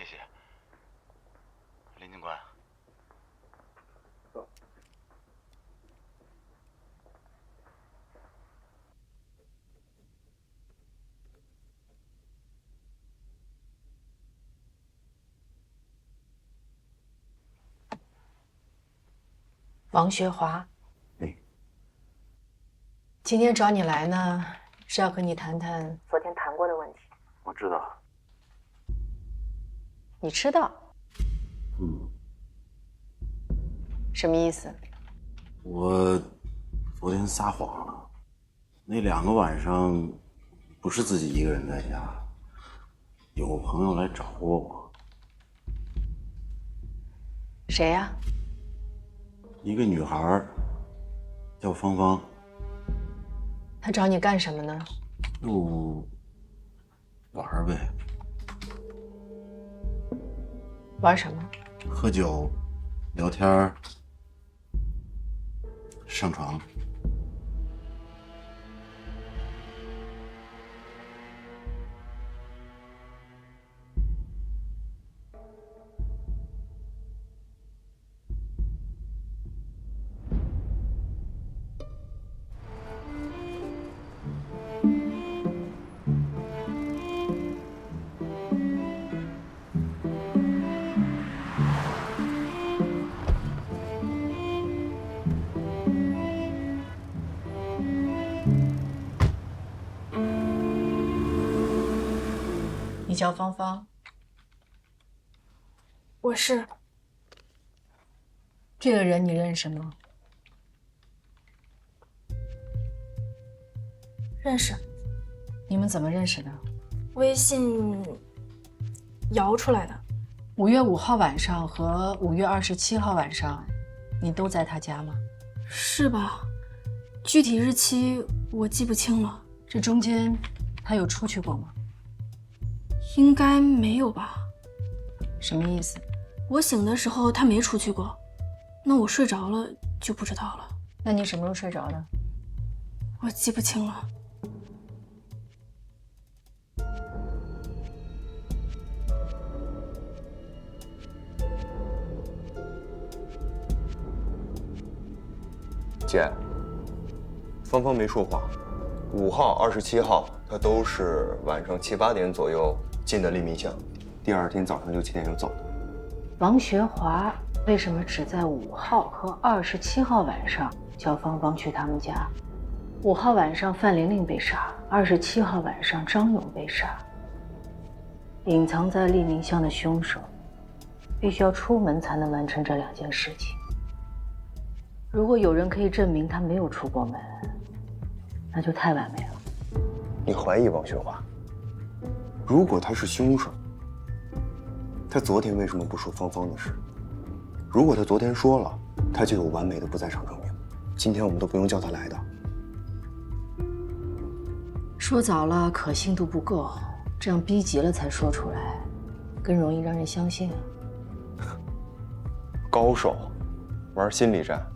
谢谢。林警官。王学华，哎，今天找你来呢，是要和你谈谈昨天谈过的问题。我知道。你知道？什么意思？我昨天撒谎了，那2个晚上不是自己一个人在家，有朋友来找过我。谁呀？一个女孩，叫芳芳。他找你干什么呢？就玩呗，玩什么？喝酒、聊天、上床。你叫芳芳？我是。这个人你认识吗？认识。你们怎么认识的？微信摇出来的。5月5号晚上和5月27号晚上，你都在他家吗？是吧？具体日期我记不清了。这中间他有出去过吗？应该没有吧。什么意思？我醒的时候他没出去过，那我睡着了就不知道了。那你什么时候睡着的？我记不清了。姐，芳芳没说谎，5号、27号她都是晚上7、8点左右进的利民巷，第2天早上6、7点就走的。王学华为什么只在5号和27号晚上叫芳芳去他们家？5号晚上范玲玲被杀，27号晚上张勇被杀。隐藏在利民巷的凶手，必须要出门才能完成这2件事情。如果有人可以证明他没有出过门，那就太完美了。你怀疑王学华？如果他是凶手，他昨天为什么不说芳芳的事？如果他昨天说了，他就有完美的不在场证明。今天我们都不用叫他来的。说早了可信度不够，这样逼急了才说出来，更容易让人相信。高手玩心理战。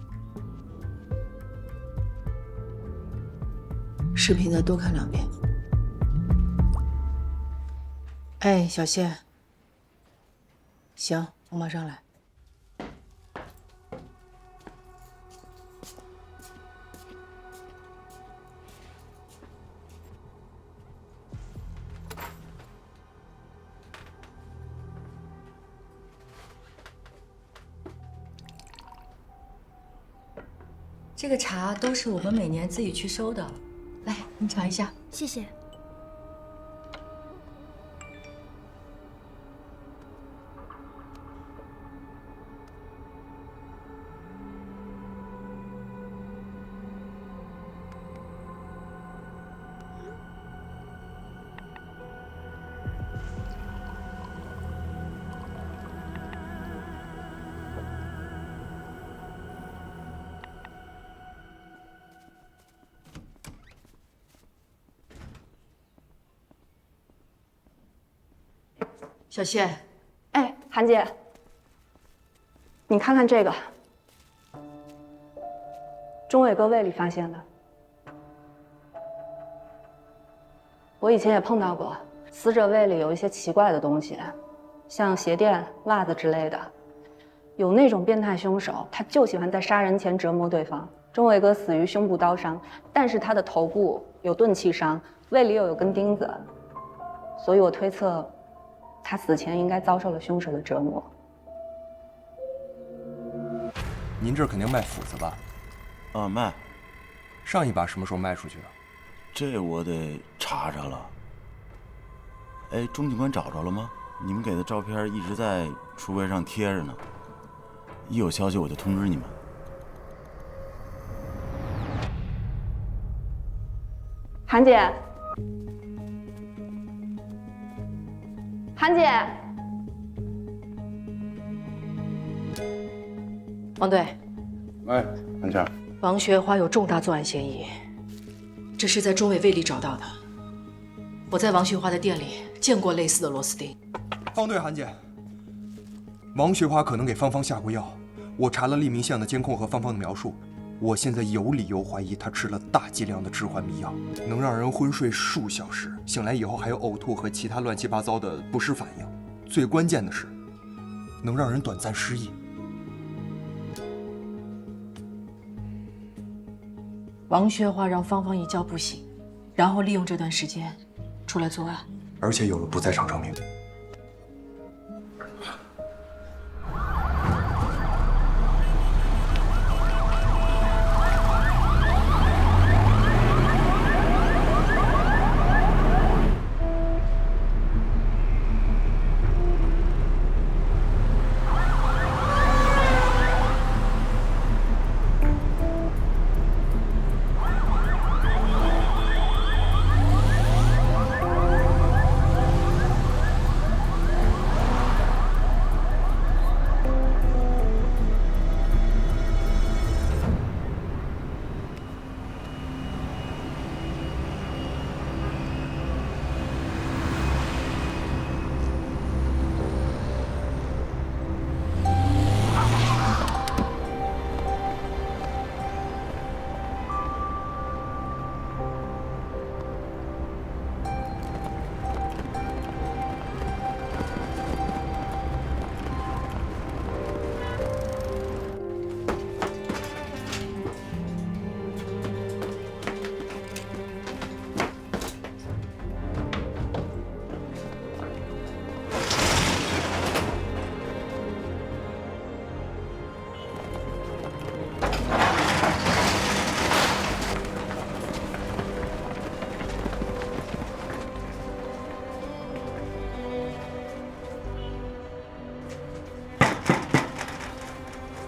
视频再多看2遍。哎，小谢。行，我马上来。这个茶都是我们每年自己去收的，来，你尝一下。谢谢。小谢，哎，韩姐，你看看这个，中伟哥胃里发现的。我以前也碰到过，死者胃里有一些奇怪的东西，像鞋垫、袜子之类的。有那种变态凶手，他就喜欢在杀人前折磨对方。钟伟哥死于胸部刀伤，但是他的头部有钝器伤，胃里又有根钉子，所以我推测，他死前应该遭受了凶手的折磨。您这肯定卖斧子吧？啊，卖。上一把什么时候卖出去的？这我得查查了。哎，钟警官找着了吗？你们给的照片一直在书柜上贴着呢，一有消息我就通知你们。韩姐，韩姐，王队，哎，韩倩，王学花有重大作案嫌疑，这是在钟伟胃里找到的。我在王学花的店里见过类似的螺丝钉。方队，韩姐，王学花可能给芳芳下过药。我查了利民巷的监控和芳芳的描述，我现在有理由怀疑她吃了大剂量的致幻迷药，能让人昏睡数小时，醒来以后还有呕吐和其他乱七八糟的不适反应。最关键的是，能让人短暂失忆。王学花让芳芳一觉不醒，然后利用这段时间出来作案，而且有了不在场证明。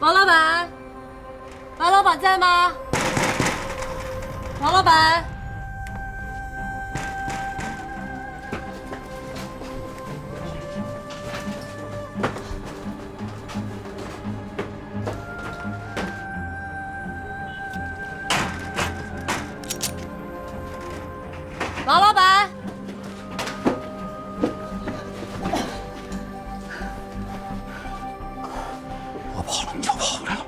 王老板，王老板在吗？王老板，王老板。我跑了，你就跑不了了。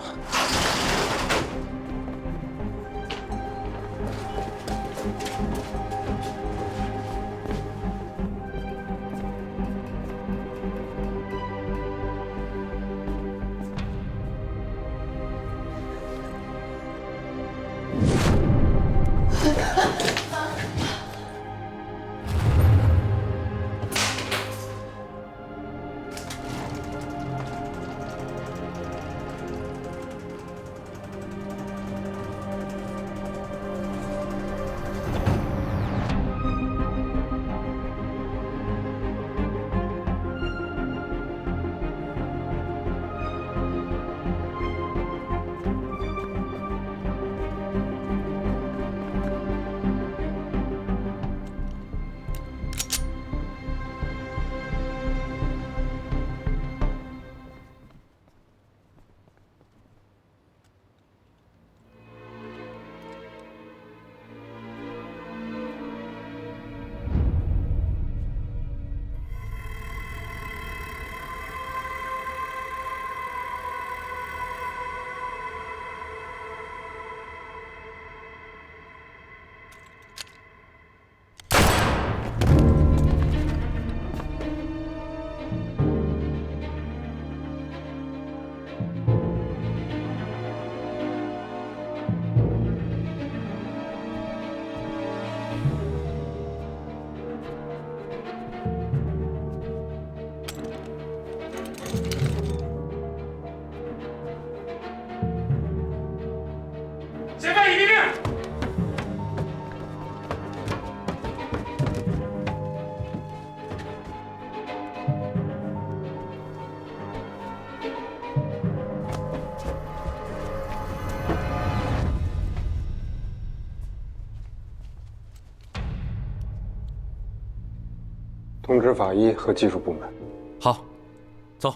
通知法医和技术部门。好，走。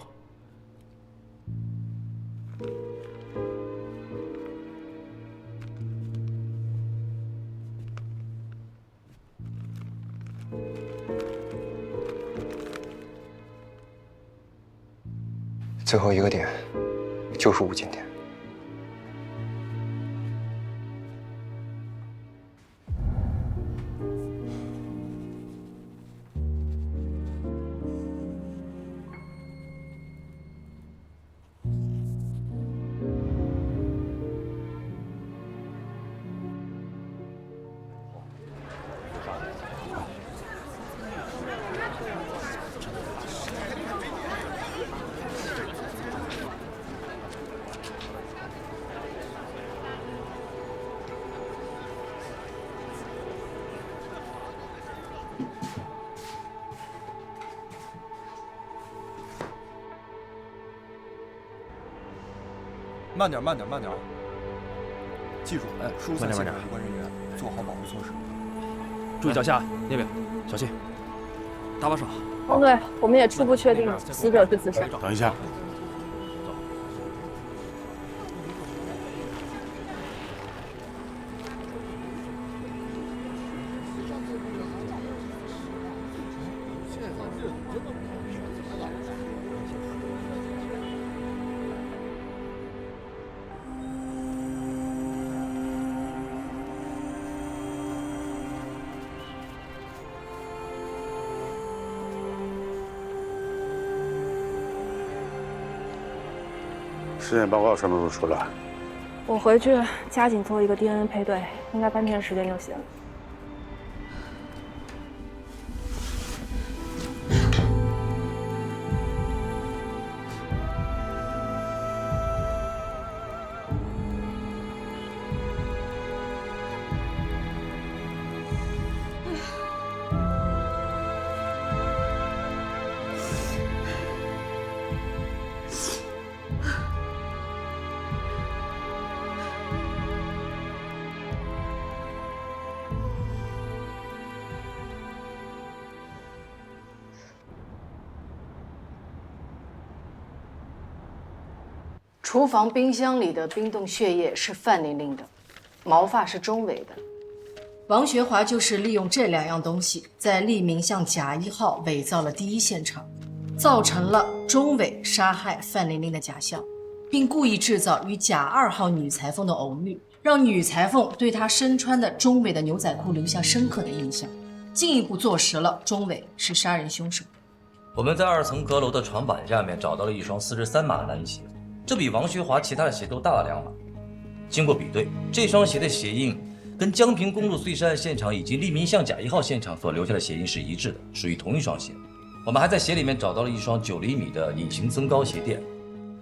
最后一个点就是五金店。慢点，慢点，慢点！记住，疏散现场慢点有关人员，做好保护措施。注意脚下，那边小心，搭把手。方队，我们也初步确定死者是自杀。等一下，尸检报告什么时候出来？我回去加紧做一个 DNA 配对，应该半天时间就行。厨房冰箱里的冰冻血液是范玲玲的，毛发是钟伟的。王学华就是利用这2样东西，在利民巷甲1号伪造了第1现场，造成了钟伟杀害范玲玲的假象，并故意制造与甲2号女裁缝的偶遇，让女裁缝对她身穿的钟伟的牛仔裤留下深刻的印象，进一步坐实了钟伟是杀人凶手。我们在2层阁楼的床板下面找到了一双43码男鞋，这比王学华其他的鞋都大了2码。经过比对，这双鞋的鞋印跟江平公路碎尸案现场以及利民巷甲1号现场所留下的鞋印是一致的，属于同一双鞋。我们还在鞋里面找到了一双9厘米的隐形增高鞋垫，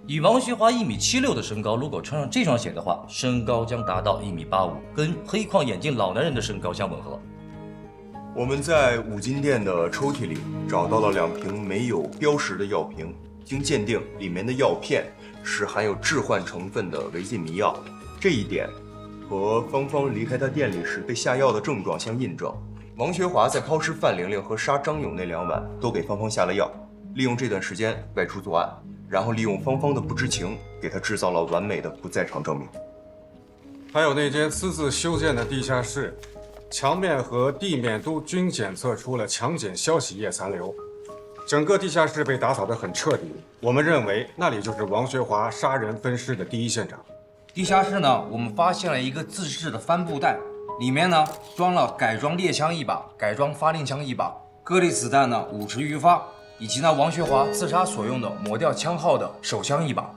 以王学华1.76米的身高，如果穿上这双鞋的话，身高将达到1.85米，跟黑框眼镜老男人的身高相吻合。我们在五金店的抽屉里找到了2瓶没有标识的药瓶，经鉴定，里面的药片是含有致幻成分的违禁迷药，这一点和芳芳离开他店里时被下药的症状相印证。王学华在抛尸范玲玲和杀张勇那2晚都给芳芳下了药，利用这段时间外出作案，然后利用芳芳的不知情，给她制造了完美的不在场证明。还有那间私自修建的地下室，墙面和地面都均检测出了强碱消洗液残留，整个地下室被打扫得很彻底。我们认为那里就是王学华杀人分尸的第1现场。地下室呢，我们发现了一个自制的帆布袋，里面呢装了改装猎枪1把、改装发令枪1把、颗粒子弹呢50余发，以及呢王学华自杀所用的抹掉枪号的手枪1把。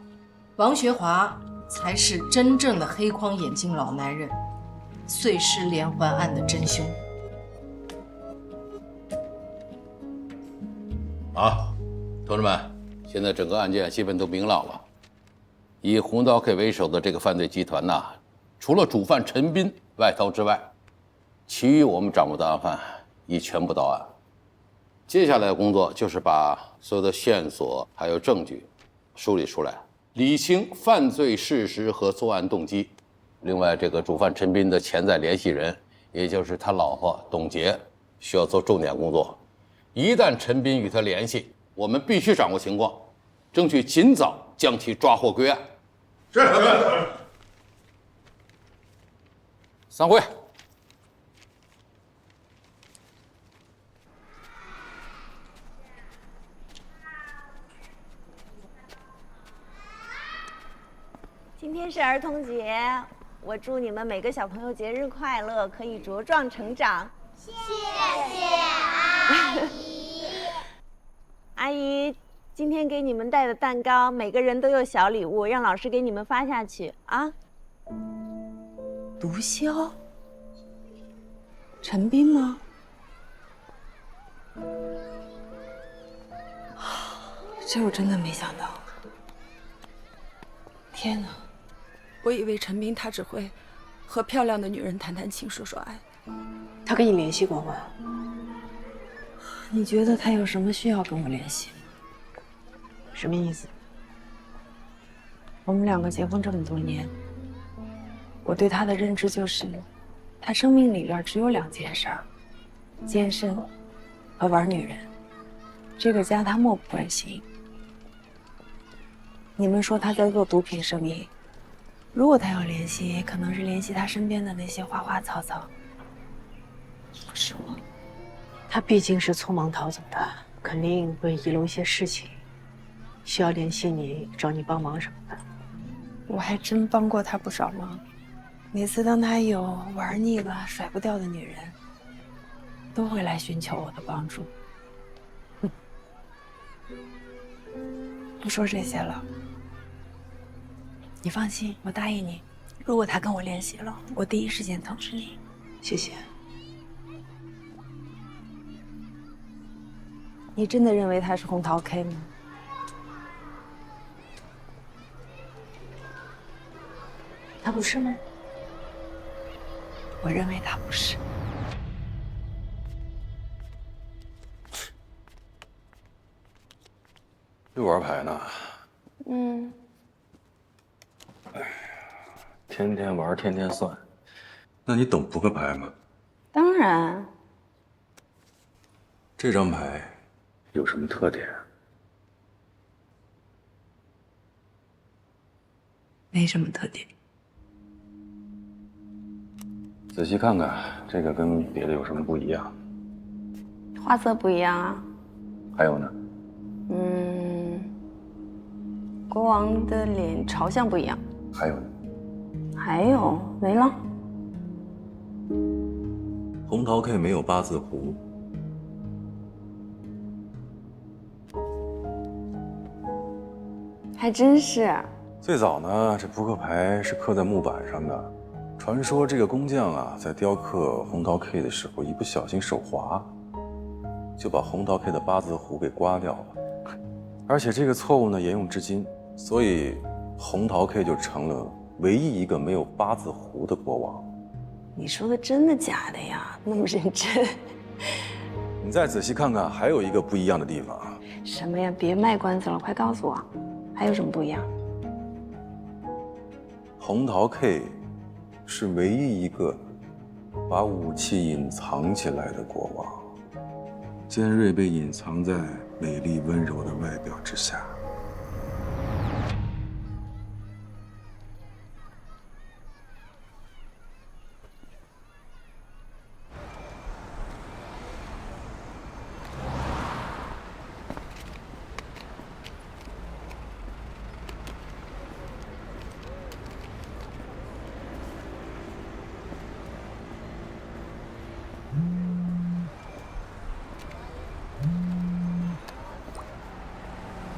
王学华才是真正的黑框眼镜老男人，碎尸连环案的真凶。好，同志们，现在整个案件基本都明朗了。以红刀 K 为首的这个犯罪集团呐，除了主犯陈斌外逃之外，其余我们掌握的案犯已全部到案。接下来的工作就是把所有的线索还有证据梳理出来，理清犯罪事实和作案动机。另外，这个主犯陈斌的潜在联系人，也就是他老婆董洁，需要做重点工作，一旦陈斌与他联系，我们必须掌握情况，争取尽早将其抓获归案。是。散会。今天是儿童节，我祝你们每个小朋友节日快乐，可以茁壮成长。谢谢阿姨。阿姨，今天给你们带的蛋糕，每个人都有小礼物，让老师给你们发下去啊。毒枭？陈斌吗？这我真的没想到。天哪！我以为陈斌他只会和漂亮的女人谈谈情、说说爱。他跟你联系过吗？你觉得他有什么需要跟我联系？什么意思？我们两个结婚这么多年，我对他的认知就是，他生命里边只有2件事儿：健身和玩女人。这个家他漠不关心。你们说他在做毒品生意，如果他要联系，可能是联系他身边的那些花花草草，不是我。他毕竟是匆忙逃走的，肯定会遗漏一些事情，需要联系你，找你帮忙什么的。我还真帮过他不少忙。每次当他有玩腻了、甩不掉的女人，都会来寻求我的帮助。不说这些了，你放心，我答应你，如果他跟我联系了，我第一时间通知你。谢谢。你真的认为他是红桃 K 吗？他不是吗？我认为他不是。又玩牌呢？嗯。天天玩，天天算。那你懂扑克牌吗？当然。这张牌有什么特点？没什么特点。仔细看看，这个跟别的有什么不一样？花色不一样啊。还有呢？国王的脸朝向不一样。还有呢？还有没了。红桃 K 没有8字胡。还真是。最早呢，这扑克牌是刻在木板上的。传说这个工匠啊，在雕刻红桃 K 的时候，一不小心手滑，就把红桃 K 的8字胡给刮掉了。而且这个错误呢，沿用至今，所以红桃 K 就成了唯一一个没有8字胡的国王。你说的真的假的呀？那么认真。你再仔细看看，还有一个不一样的地方。什么呀？别卖关子了，快告诉我，还有什么不一样？红桃 K 是唯一一个把武器隐藏起来的国王，尖锐被隐藏在美丽温柔的外表之下。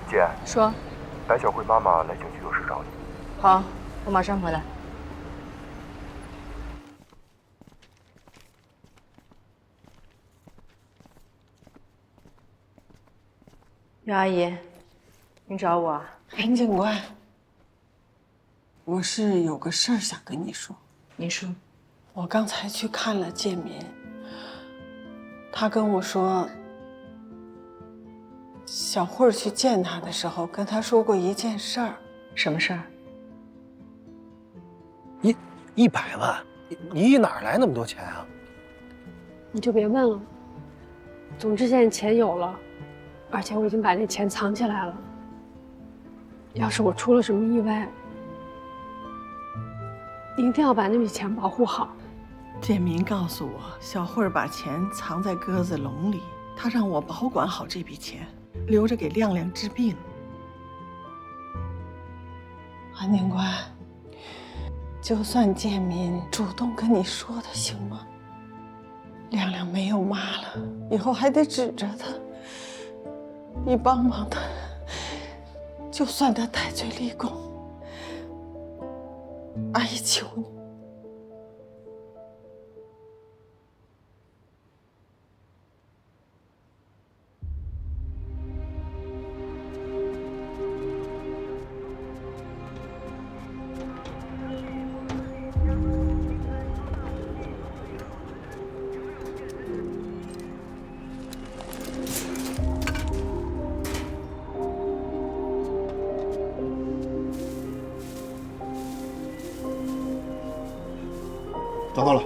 姐，说，白小慧妈妈来警局有事找你。好，我马上回来。岳阿姨，你找我啊？林警官，我是有个事儿想跟你说。你说。我刚才去看了建民，他跟我说，小慧去见他的时候跟他说过一件事儿。什么事儿？100万，你哪儿来那么多钱啊？你就别问了。总之现在钱有了，而且我已经把那钱藏起来了。要是我出了什么意外，你一定要把那笔钱保护好。建民告诉我，小慧把钱藏在鸽子笼里，他让我保管好这笔钱，留着给亮亮治病。安宁官，就算建民主动跟你说的，行吗？亮亮没有妈了，以后还得指着他，你帮帮他，就算他戴罪立功，阿姨求你。找到了。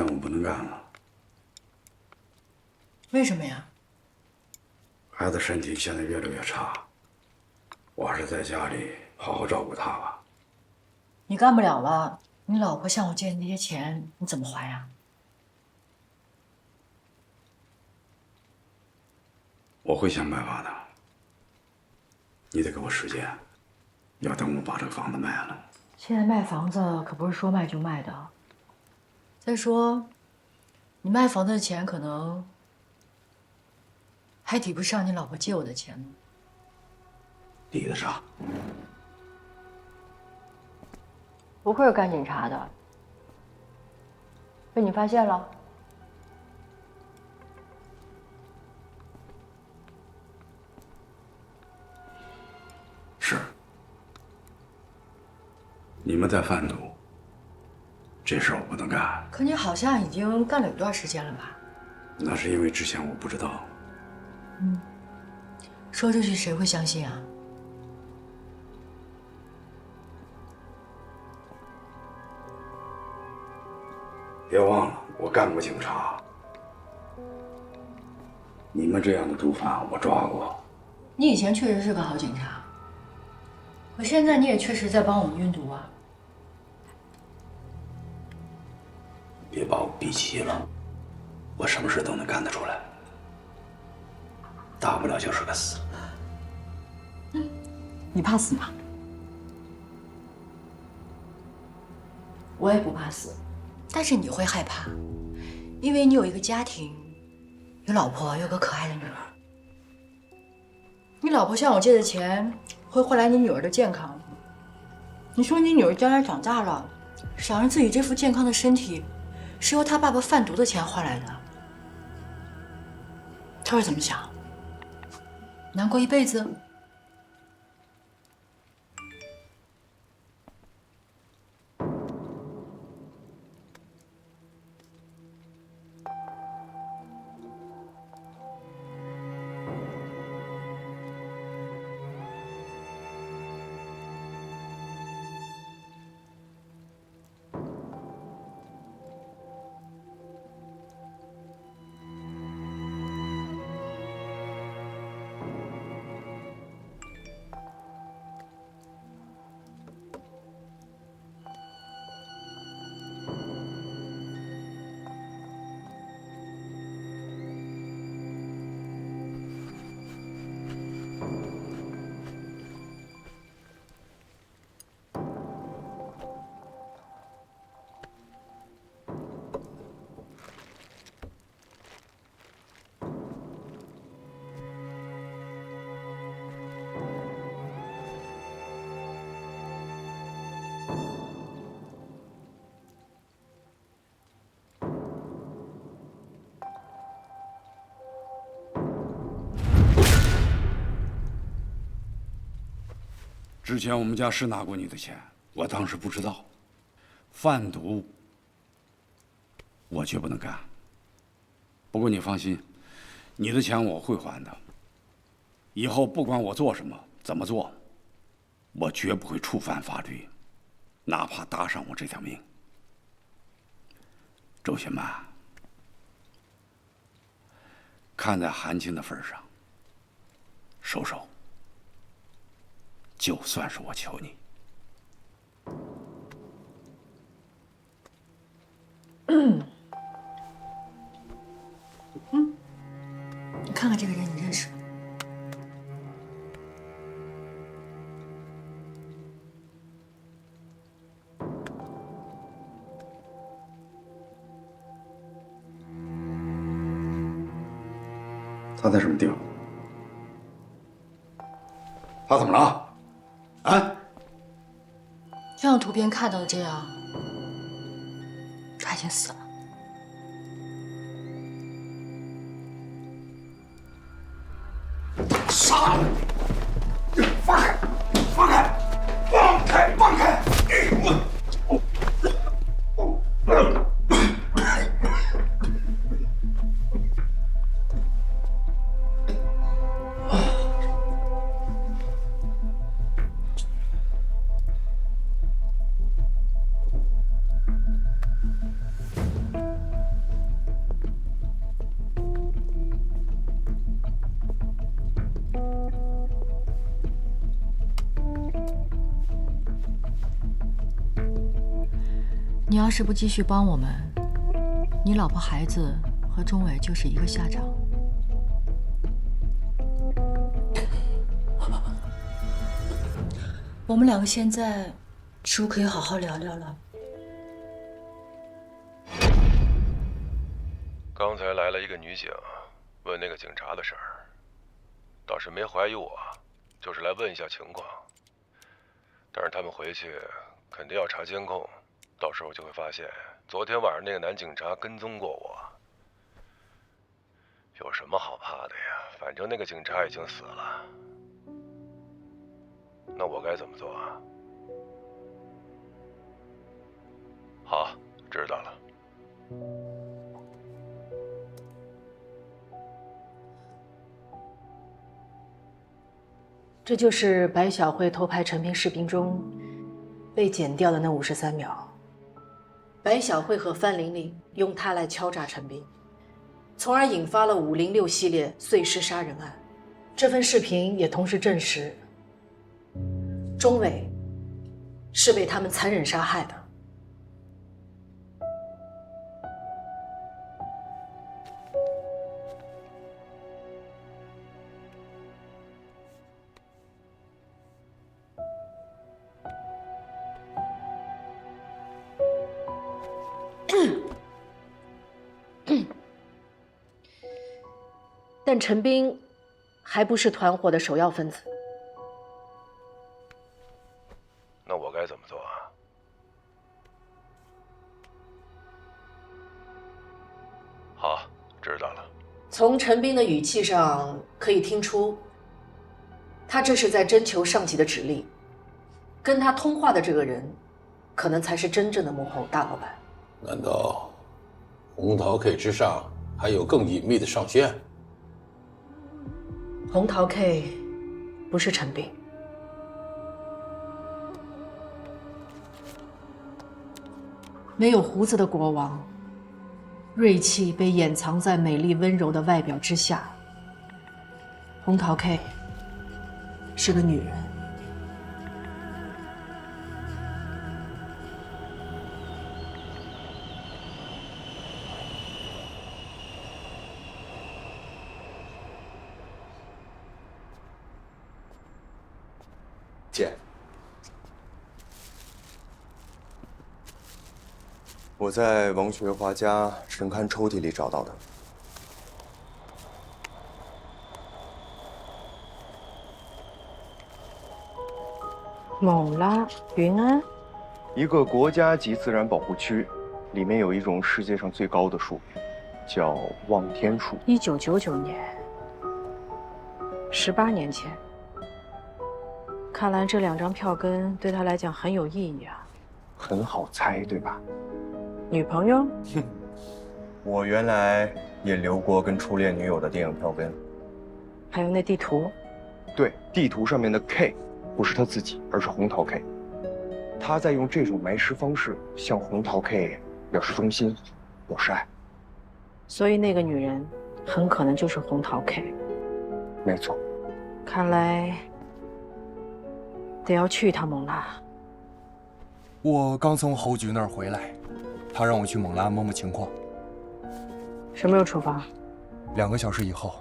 项我不能干了。为什么呀？孩子身体现在越来越差，我还是在家里好好照顾他吧。你干不了了，你老婆向我借的那些钱，你怎么还呀？我会想办法的。你得给我时间，要等我把这个房子卖了。现在卖房子可不是说卖就卖的。再说，你卖房子的钱可能还抵不上你老婆借我的钱呢。抵得上。不会是干警察的，被你发现了。是。你们在贩毒，这事儿我不能干。可你好像已经干了有段时间了吧？那是因为之前我不知道。说出去谁会相信啊？别忘了，我干过警察。你们这样的毒贩我抓过。你以前确实是个好警察，可现在你也确实在帮我们运毒啊。别把我逼急了，我什么事都能干得出来，大不了就是个死。你怕死吗？我也不怕死，但是你会害怕，因为你有一个家庭，有老婆，有个可爱的女儿。你老婆向我借的钱会换来你女儿的健康。你说你女儿将来长大了，想让自己这副健康的身体是由她爸爸贩毒的钱换来的，她会怎么想？难过一辈子？之前我们家是拿过你的钱，我当时不知道。贩毒，我绝不能干。不过你放心，你的钱我会还的。以后不管我做什么，怎么做，我绝不会触犯法律，哪怕搭上我这条命。周雪曼，看在韩青的份上，收手。就算是我求你。你看看这个人，你认识吗？他在什么地方？他怎么了？啊？像图片看到的这样，他已经死了。杀了你！放开！放开！放开！放开！你要是不继续帮我们，你老婆孩子和钟伟就是一个下场。我们两个现在是不是可以好好聊聊了？刚才来了一个女警，问那个警察的事儿，倒是没怀疑我，就是来问一下情况。但是他们回去肯定要查监控，到时候就会发现昨天晚上那个男警察跟踪过我。有什么好怕的呀？反正那个警察已经死了。那我该怎么做啊？好，知道了。这就是白晓慧偷拍陈斌视频中被剪掉的那53秒。白晓慧和范玲玲用它来敲诈陈斌，从而引发了506系列碎尸杀人案。这份视频也同时证实，钟伟是被他们残忍杀害的。但陈斌还不是团伙的首要分子。那我该怎么做啊？好，知道了。从陈斌的语气上可以听出，他这是在征求上级的指令。跟他通话的这个人，可能才是真正的幕后大老板。难道红桃 K 之上还有更隐秘的上线？红桃 K 不是陈斌。没有胡子的国王，锐气被掩藏在美丽温柔的外表之下。红桃 K 是个女人。姐，我在王学华家神龛抽屉里找到的。勐拉云安，一个国家级自然保护区，里面有一种世界上最高的树，叫望天树。1999年，18年前。看来这2张票根对他来讲很有意义啊。很好猜，对吧？女朋友？哼，我原来也留过跟初恋女友的电影票根。还有那地图？对，地图上面的 K 不是他自己，而是红桃 K。他在用这种埋尸方式向红桃 K 表示忠心，表示爱。所以那个女人很可能就是红桃 K。没错。看来得要去一趟勐拉。我刚从侯局那儿回来，他让我去勐拉摸摸情况。什么时候出发？2个小时以后。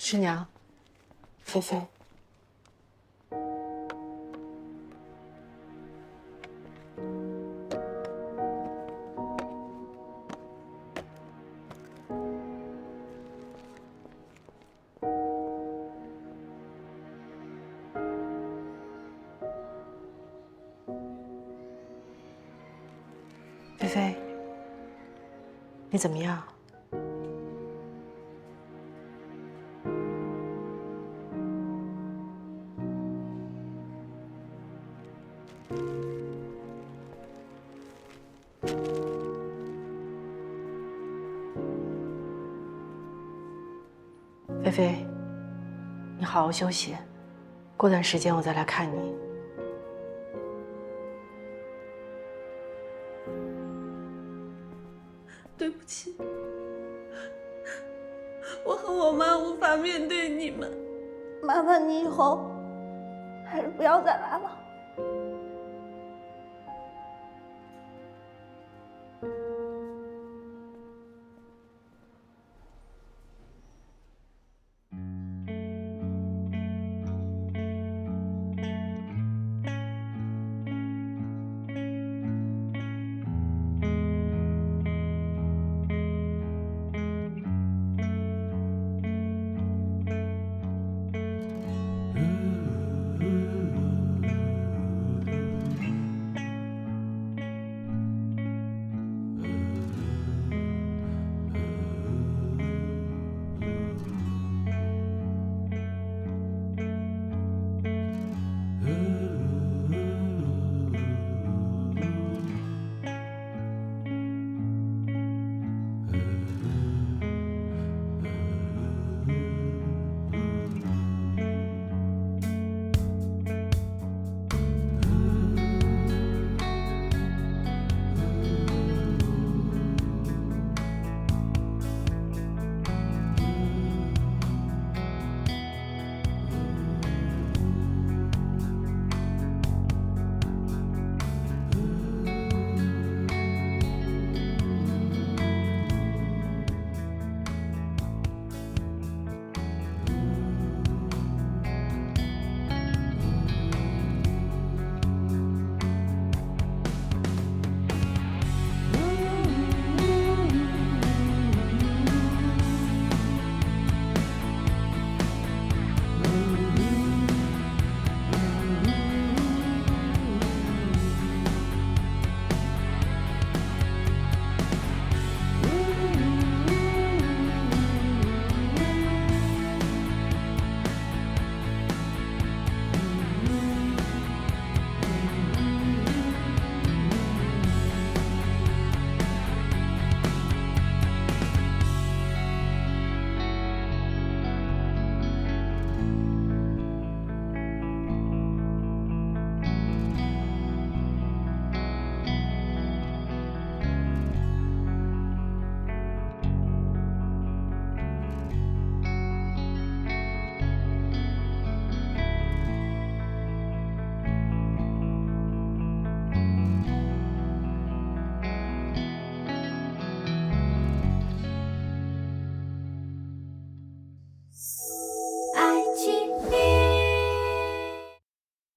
师娘，菲菲。菲菲，你怎么样？菲菲，你好好休息，过段时间我再来看你。对不起，我和我妈无法面对你们，麻烦你以后还是不要再来了。